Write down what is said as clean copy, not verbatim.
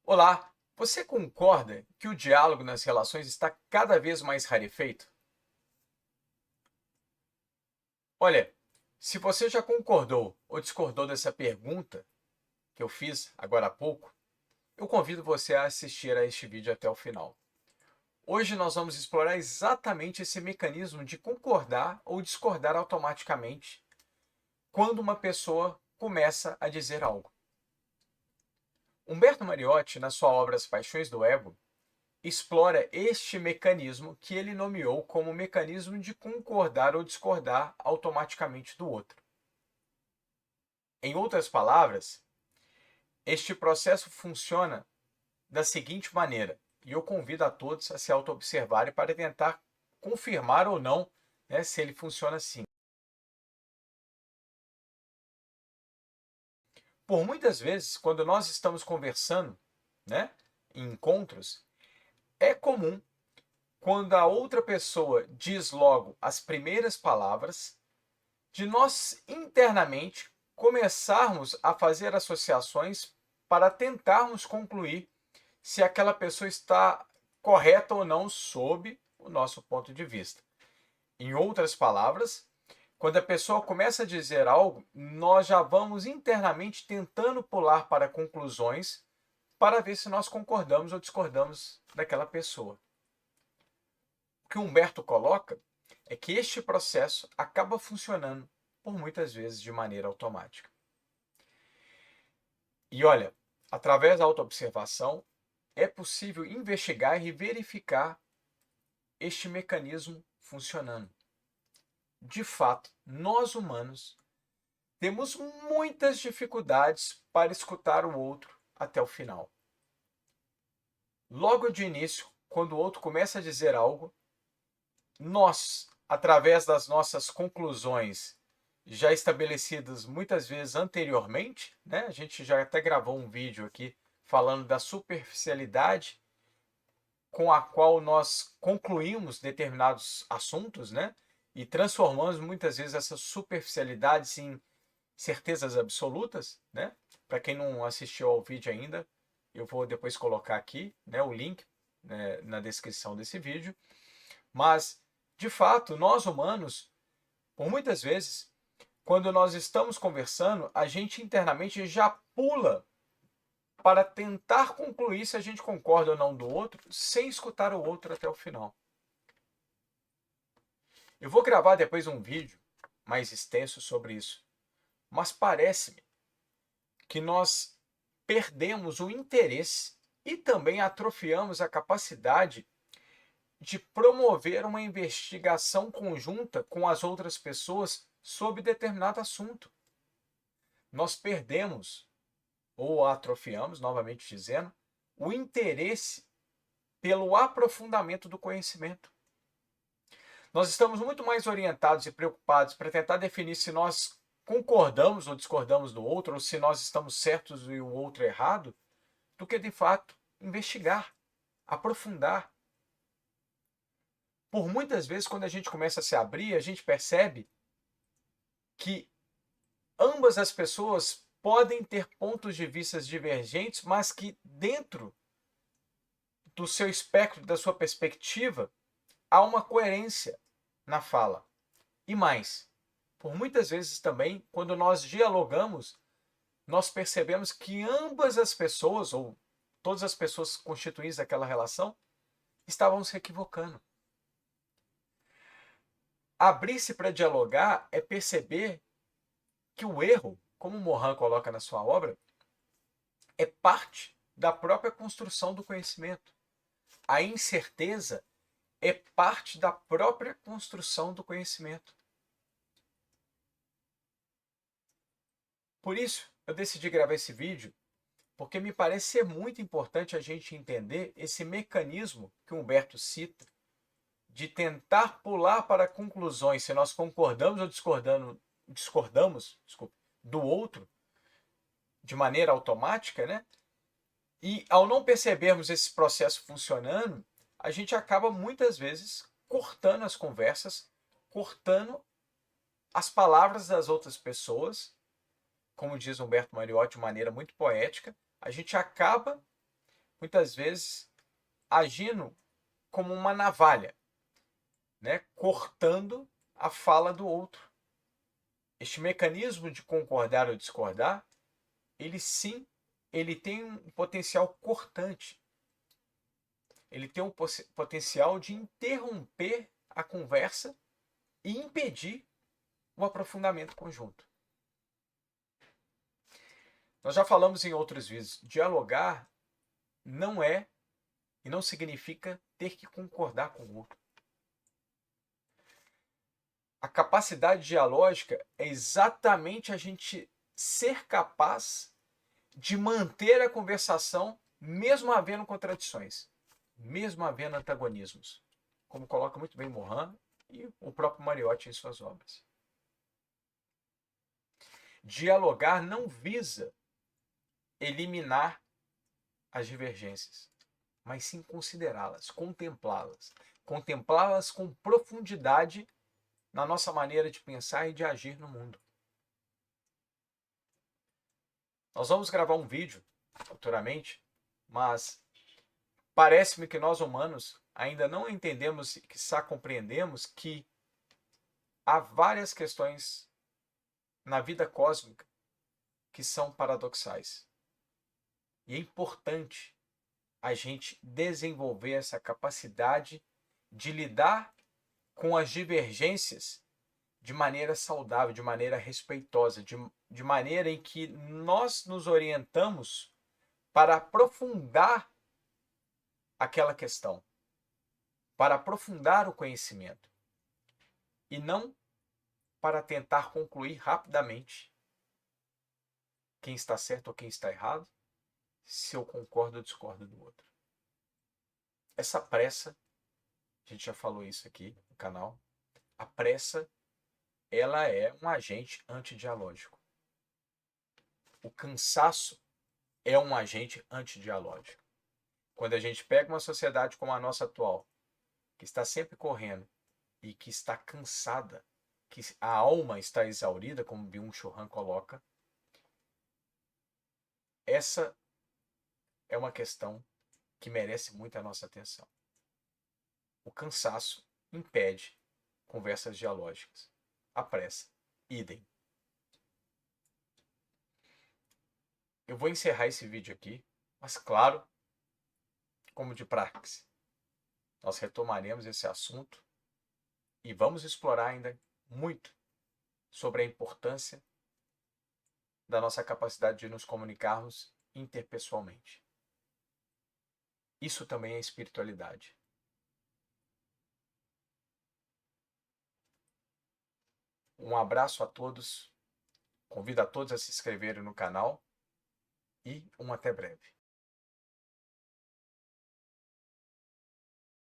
Olá, você concorda que o diálogo nas relações está cada vez mais rarefeito? Olha, se você já concordou ou discordou dessa pergunta que eu fiz agora há pouco, eu convido você a assistir a este vídeo até o final. Hoje nós vamos explorar exatamente esse mecanismo de concordar ou discordar automaticamente quando uma pessoa começa a dizer algo. Humberto Mariotti, na sua obra As Paixões do Ego, explora este mecanismo que ele nomeou como mecanismo de concordar ou discordar automaticamente do outro. Em outras palavras, este processo funciona da seguinte maneira, e eu convido a todos a se auto-observarem para tentar confirmar ou não, se ele funciona assim. Por muitas vezes, quando nós estamos conversando, em encontros, é comum quando a outra pessoa diz logo as primeiras palavras, de nós internamente começarmos a fazer associações para tentarmos concluir se aquela pessoa está correta ou não sob o nosso ponto de vista. Em outras palavras, quando a pessoa começa a dizer algo, nós já vamos internamente tentando pular para conclusões para ver se nós concordamos ou discordamos daquela pessoa. O que Humberto coloca é que este processo acaba funcionando por muitas vezes de maneira automática. E olha, através da autoobservação, é possível investigar e verificar este mecanismo funcionando. De fato, nós humanos temos muitas dificuldades para escutar o outro até o final. Logo de início, quando o outro começa a dizer algo, nós, através das nossas conclusões já estabelecidas muitas vezes anteriormente, a gente já até gravou um vídeo aqui falando da superficialidade com a qual nós concluímos determinados assuntos, e transformamos muitas vezes essas superficialidades em certezas absolutas, Para quem não assistiu ao vídeo ainda, eu vou depois colocar aqui, o link, na descrição desse vídeo. Mas, de fato, nós humanos, por muitas vezes, quando nós estamos conversando, a gente internamente já pula para tentar concluir se a gente concorda ou não do outro, sem escutar o outro até o final. Eu vou gravar depois um vídeo mais extenso sobre isso, mas parece-me que nós perdemos o interesse e também atrofiamos a capacidade de promover uma investigação conjunta com as outras pessoas sobre determinado assunto. Nós perdemos, ou atrofiamos, novamente dizendo, o interesse pelo aprofundamento do conhecimento. Nós estamos muito mais orientados e preocupados para tentar definir se nós concordamos ou discordamos do outro, ou se nós estamos certos e o outro errado, do que, de fato, investigar, aprofundar. Por muitas vezes, quando a gente começa a se abrir, a gente percebe que ambas as pessoas podem ter pontos de vista divergentes, mas que dentro do seu espectro, da sua perspectiva, há uma coerência na fala. E mais, por muitas vezes também, quando nós dialogamos, nós percebemos que ambas as pessoas, ou todas as pessoas constituintes daquela relação, estavam se equivocando. Abrir-se para dialogar é perceber que o erro, como Morin coloca na sua obra, é parte da própria construção do conhecimento. A incerteza é parte da própria construção do conhecimento. Por isso, eu decidi gravar esse vídeo, porque me parece ser muito importante a gente entender esse mecanismo que o Humberto cita, de tentar pular para conclusões se nós concordamos ou discordamos do outro, de maneira automática, E ao não percebermos esse processo funcionando, a gente acaba muitas vezes cortando as conversas, cortando as palavras das outras pessoas, como diz Humberto Mariotti de maneira muito poética, a gente acaba muitas vezes agindo como uma navalha, né, cortando a fala do outro. Este mecanismo de concordar ou discordar, ele sim, ele tem um potencial cortante. Ele tem um potencial de interromper a conversa e impedir o aprofundamento conjunto. Nós já falamos em outros vídeos, dialogar não é e não significa ter que concordar com o outro. A capacidade dialógica é exatamente a gente ser capaz de manter a conversação mesmo havendo contradições, mesmo havendo antagonismos, como coloca muito bem Morin e o próprio Mariotti em suas obras. Dialogar não visa eliminar as divergências, mas sim considerá-las, contemplá-las com profundidade na nossa maneira de pensar e de agir no mundo. Nós vamos gravar um vídeo futuramente, mas parece-me que nós humanos ainda não entendemos e quiçá compreendemos que há várias questões na vida cósmica que são paradoxais. E é importante a gente desenvolver essa capacidade de lidar com as divergências de maneira saudável, de maneira respeitosa, de maneira em que nós nos orientamos para aprofundar aquela questão, para aprofundar o conhecimento, e não para tentar concluir rapidamente quem está certo ou quem está errado, se eu concordo ou discordo do outro. Essa pressa, a gente já falou isso aqui no canal, a pressa, ela é um agente antidialógico. O cansaço é um agente antidialógico. Quando a gente pega uma sociedade como a nossa atual, que está sempre correndo e que está cansada, que a alma está exaurida, como Byung-Chul Han coloca, essa é uma questão que merece muito a nossa atenção. O cansaço impede conversas dialógicas. A pressa, idem. Eu vou encerrar esse vídeo aqui, mas claro, como de praxe, nós retomaremos esse assunto e vamos explorar ainda muito sobre a importância da nossa capacidade de nos comunicarmos interpessoalmente. Isso também é espiritualidade. Um abraço a todos, convido a todos a se inscreverem no canal e até breve.